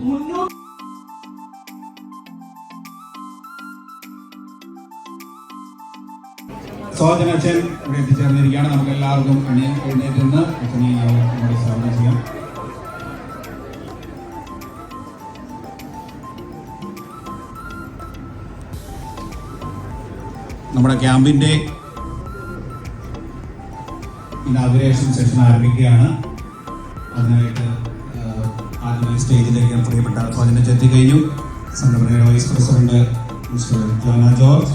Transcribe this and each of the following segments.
മുന്നോട്ട് സോജൻ അച്ഛൻ ഇവിടെ എത്തിച്ചേർന്നിരിക്കുകയാണ്. നമുക്ക് എല്ലാവർക്കും എഴുന്നേറ്റ് നിന്ന് അച്ഛനെ നമ്മുടെ സ്വാഗതം ചെയ്യാം. നമ്മുടെ ക്യാമ്പിന്റെ ഇനാഗുറേഷൻ സെഷൻ ആരംഭിക്കുകയാണ്. അതിനായിട്ട് ആദ്യമായി സ്റ്റേജിലേക്ക് പ്രിയപ്പെട്ട സോജൻ അച്ഛൻ എത്തിക്കഴിഞ്ഞു. സംഘടനയുടെ vice president mister Jona George,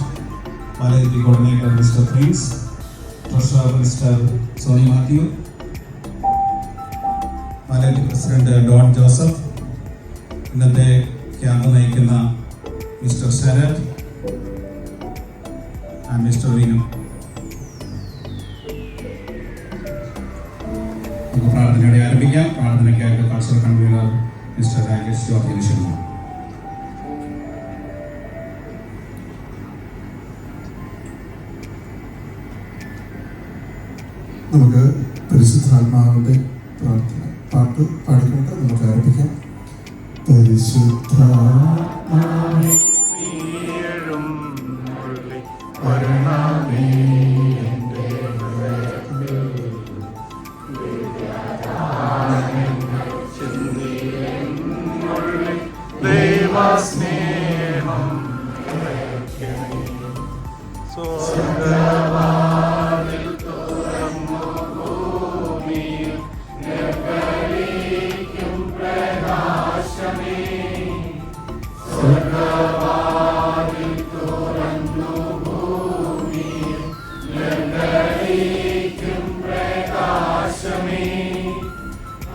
Validity Coordinator Mr. Prince, Treasurer Mr. Sony Matthew, Validity President Don Joseph, ഇന്നത്തെ ക്യാമ്പ് നയിക്കുന്ന mister Sharath and mister Vinu. നമുക്ക് പ്രാർത്ഥനയോടെ ആരംഭിക്കാം. പ്രാർത്ഥനയ്ക്കായിട്ട് കൾച്ചറൽ കൺവീനർ മിസ്റ്റർ രാകേഷ് ജോർജിന് ക്ഷണിക്കുന്നു. നമുക്ക് പരിശുദ്ധാത്മാവിൻ്റെ പ്രാർത്ഥന പാട്ട് പാടിക്കൊണ്ട് നമുക്ക് ആരംഭിക്കാം. പരിശുദ്ധാത്മാവേ ദൈവസ്നേഹം സ്വർഗ്ഗവാതിൽ തുറന്നു ഭൂമിയിൽ നിർഗളിക്കും പ്രകാശമേ. സ്വർഗ്ഗവാതിൽ തുറന്നു ഭൂമിയിൽ നിർഗളിക്കും പ്രകാശമേ.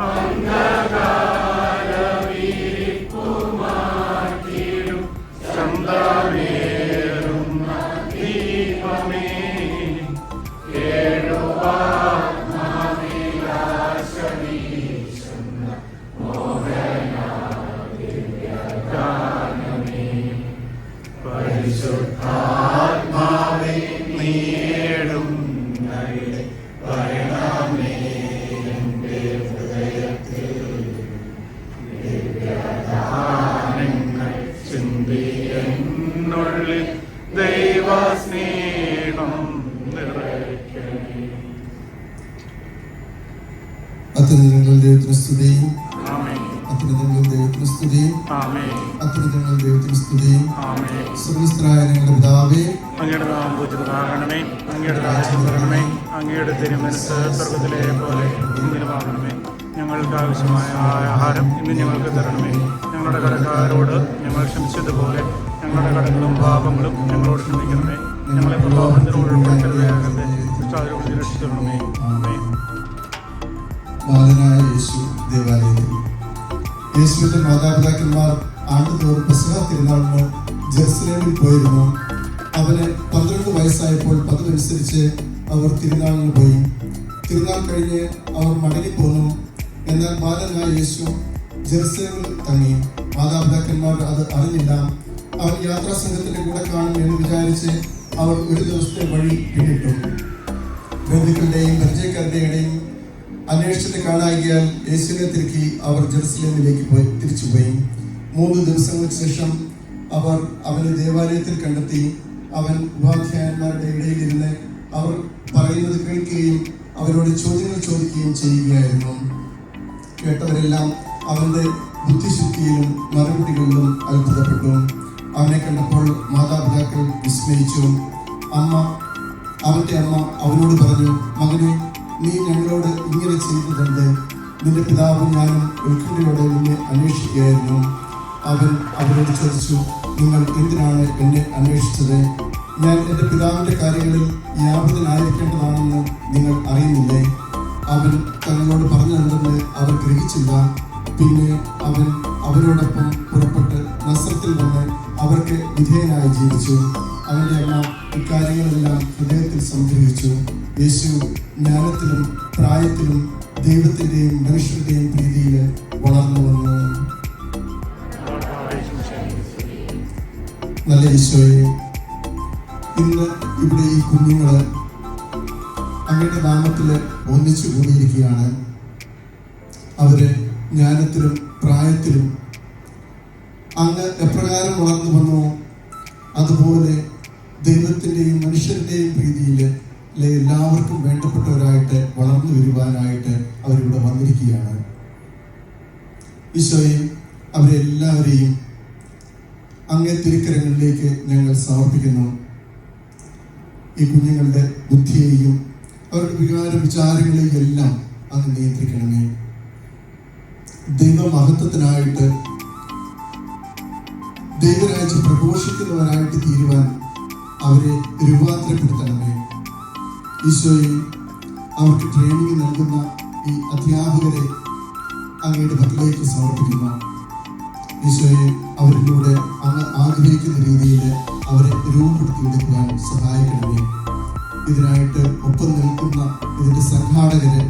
അന്ധകാരവിരിപ്പുമാറ്റിടും ചന്ദ്രനേറുന്ന ദീപമേ. കേഴുവാത്മാവിലാശമീശുന്ന മോഹനാദിവ്യഗാനമേ. പരിശുദ്ധാത്മാവേ നീടും വരണമേ എൻ്റെ ഹൃദയത്തിൽ. ദിവ്യദാനങ്ങൾ ചിന്തി എന്നുള്ളിൽ ദൈവസ്നേഹം നിറയ്ക്കണേ. അത്യുന്നതങ്ങളിൽ ദൈവത്തിന് സ്തുതിയും, ആമേൻ. അത്യുന്നതങ്ങളിൽ ദൈവത്തിന് സ്തുതിയും, ആമേൻ. അത്യുന്നതങ്ങളിൽ ദൈവത്തിന് സ്തുതിയും. ആമേൻ. സർവ്വസ്തനായ ഞങ്ങളുടെ പിതാവേ, അങ്ങയുടെ നാമം പൂജിതമാകണമേ. അങ്ങയുടെ രാജ്യം വരണമേ. അങ്ങയുടെ തിരുമനസ്സ് സ്വർഗ്ഗത്തിലെ പോലെ ഭൂമിയിലുമാകണമേ. ഞങ്ങൾക്ക് ആവശ്യമായ ആഹാരം ഇന്ന് ഞങ്ങൾക്ക് തരണമേ. ഞങ്ങളുടെ കടക്കാരോട് ഞങ്ങൾ ക്ഷമിച്ചതുപോലെ ഞങ്ങളുടെ കടങ്ങളും പാപങ്ങളും ഞങ്ങളോട് ക്ഷമിക്കണമേ. ഞങ്ങളെ പ്രലോഭനത്തിനോട് ഉൾപ്പെടുത്തരുതേ, ദുഷ്ടാരൂപത്തിൽ രക്ഷിക്കണമേ. ആമേൻ. ബാലനായ യേശു ദേവാലയത്തിൽ യേശുവിന്റെ മാതാപിതാക്കന്മാർ ആണ്ടുതോറും പെസഹ തിരുനാളിന് ജെറുസലേമിൽ പോയിരുന്നു. അവന് 12 വയസ്സായപ്പോൾ പതിവനുസരിച്ച് അവർ തിരുനാളിന് പോയി. തിരുനാൾ കഴിഞ്ഞ് അവർ മടങ്ങിപ്പോന്നു. എന്നാൽ ബാലനായ യേശു ജെറുസലേമിൽ തങ്ങി. മാതാപിതാക്കന്മാർ അത് അറിഞ്ഞില്ല. അവൻ യാത്രാസംഘത്തിന്റെ കൂടെ കാണും എന്ന് വിചാരിച്ച് അവർ ഒരു ദിവസത്തെ വഴി പിന്നിട്ടു. ബന്ധുക്കളുടെയും പരിചയക്കാരുടെയും ഇടയിൽ അന്വേഷിച്ചിട്ട് കാണാകിയാൽ യേശുവിനെ തിരക്കി അവർ ജെറുസലേമിലേക്ക് തിരിച്ചുപോയി. 3 ദിവസങ്ങൾക്ക് ശേഷം അവർ അവനെ ദേവാലയത്തിൽ കണ്ടെത്തി. അവൻ ഉപാധ്യായന്മാരുടെ ഇടയിലിരുന്ന് അവർ പറയുന്നത് കേൾക്കുകയും അവരോട് ചോദ്യങ്ങൾ ചോദിക്കുകയും ചെയ്യുകയായിരുന്നു. കേട്ടവരെല്ലാം അവന്റെ ബുദ്ധിശുദ്ധിയിലും മറുപടികളിലും അത്ഭുതപ്പെട്ടു. അവനെ കണ്ടപ്പോൾ മാതാപിതാക്കൾ വിസ്മയിച്ചു. അവന്റെ അമ്മ അവനോട് പറഞ്ഞു, മകനെ, നീ ഞങ്ങളോട് ഇങ്ങനെ ചെയ്തതെന്ത്? നിന്റെ പിതാവും ഞാനും ഉത്കണ്ഠയോടെ നിന്നെ അന്വേഷിക്കുകയായിരുന്നു. അവൻ അവരോട് ചോദിച്ചു, നിങ്ങൾ എന്തിനാണ് എന്നെ അന്വേഷിച്ചത്? ഞാൻ എൻ്റെ പിതാവിൻ്റെ കാര്യങ്ങളിൽ വ്യാപൃതനായിരിക്കേണ്ടതാണെന്ന് നിങ്ങൾ അറിയുന്നില്ലേ? അവൻ തങ്ങളോട് പറഞ്ഞതെന്ന് അവർ ഗ്രഹിച്ചില്ല. പിന്നെ അവൻ അവരോടൊപ്പം പുറപ്പെട്ട് നസ്രത്തിൽ വന്ന് അവർക്ക് വിധേയനായി ജീവിച്ചു. അവന്റെ അമ്മ ഇക്കാര്യങ്ങളെല്ലാം ഹൃദയത്തിൽ സംഗ്രഹിച്ചു. യേശു ജ്ഞാനത്തിലും പ്രായത്തിലും ദൈവത്തിന്റെയും മനുഷ്യരുടെയും പ്രീതിയിൽ വളർന്നു വന്നു. നല്ല ഈശോയെ, ഇന്ന് ഇവിടെ ഈ കുഞ്ഞുങ്ങള് അങ്ങയുടെ നാമത്തില് ഒന്നിച്ചു കൂടിയിരിക്കുകയാണ്. അവര് ജ്ഞാനത്തിലും പ്രായത്തിലും അങ്ങ് എപ്രകാരം വളർന്നു വന്നോ അതുപോലെ ദൈവത്തിൻ്റെയും മനുഷ്യരുടെയും പ്രീതിയിൽ എല്ലാവർക്കും വേണ്ടപ്പെട്ടവരായിട്ട് വളർന്നു വരുവാനായിട്ട് അവരിവിടെ വന്നിരിക്കുകയാണ്. ഈശോയെ, അവരെല്ലാവരെയും അങ്ങേ തിരുക്കരങ്ങളിലേക്ക് ഞങ്ങൾ സമർപ്പിക്കുന്നു. ഈ കുഞ്ഞുങ്ങളുടെ ബുദ്ധിയെയും അവരുടെ വികാര വിചാരങ്ങളെയും എല്ലാം അങ്ങ് നിയന്ത്രിക്കണമേ. ദൈവമഹത്വത്തിനായിട്ട് ദൈവരാജ്യം പ്രഘോഷിക്കുന്നവരായിട്ട് തീരുവാൻ അവരെ രൂപാന്തരപ്പെടുത്തണമേ. ഈശോയെ, അവർക്ക് ട്രെയിനിങ് നൽകുന്ന ഈ അധ്യാപകരെ അങ്ങയുടെ പക്കലേക്ക് സമർപ്പിക്കുന്നു. ഈശോയെ, അവരിലൂടെ അങ്ങ് ആഗ്രഹിക്കുന്ന രീതിയിൽ അവരെ രൂപപ്പെടുത്തിയെടുക്കുവാൻ സഹായിക്കണമേ. ഇതിനായിട്ട് ഒപ്പം നിൽക്കുന്ന ഇതിൻ്റെ സംഘാടകരെ,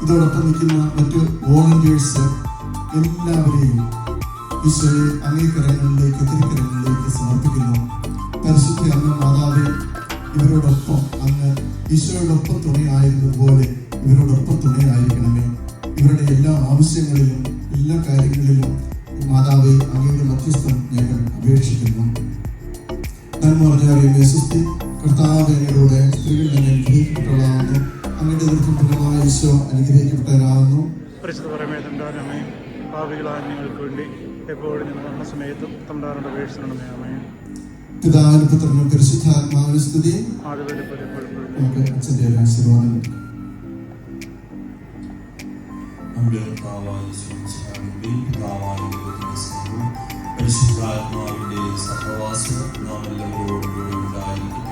ഇതോടൊപ്പം നിൽക്കുന്ന മറ്റ് വോളണ്ടിയേഴ്സ് എല്ലാവരെയും ഈശോയെ അങ്ങേക്കരങ്ങളിലേക്ക് തിരുക്കരങ്ങളിലേക്ക് സമർപ്പിക്കുന്നു. പരിശുദ്ധ അമ്മ മാതാവേ, ഇവരോടൊപ്പം അങ്ങ് ഈശോയോടൊപ്പം തുണയായിരുന്നതുപോലെ ഇവരോടൊപ്പം തുണയായിരിക്കണമേ. ഇവരുടെ എല്ലാ ആവശ്യങ്ങളിലും എല്ലാ കാര്യങ്ങളിലും മാതാവേ അങ്ങയുടെ മധ്യസ്ഥം ഞങ്ങൾ അപേക്ഷിക്കുന്നു. നന്മ പറഞ്ഞ സുസ്തി കർത്താവ് അങ്ങയുടെ സ്ത്രീകൾ തന്നെ അനുഗ്രഹിക്കപ്പെട്ടവളാകുന്നു. അങ്ങയുടെ ദീർഘമായ ഈശോ അനുഗ്രഹിക്കപ്പെട്ടവരാകുന്നു. പാപികളായ ഞങ്ങൾക്ക് വേണ്ടി എപ്പോഴും ഞങ്ങൾ മരണസമയത്തും തമ്പുരാനോട് അപേക്ഷിക്കണമേ. ആമേൻ. പിതാവിനും പുത്രനും പരിശുദ്ധാത്മാവിനും സ്തുതി. നമുക്ക് അച്ഛൻ്റെ ആശീർവാദം. പരിശുദ്ധാത്മാവിന്റെ സഹവാസം നാം എല്ലാവരോടും ഉണ്ടായിരിക്കും.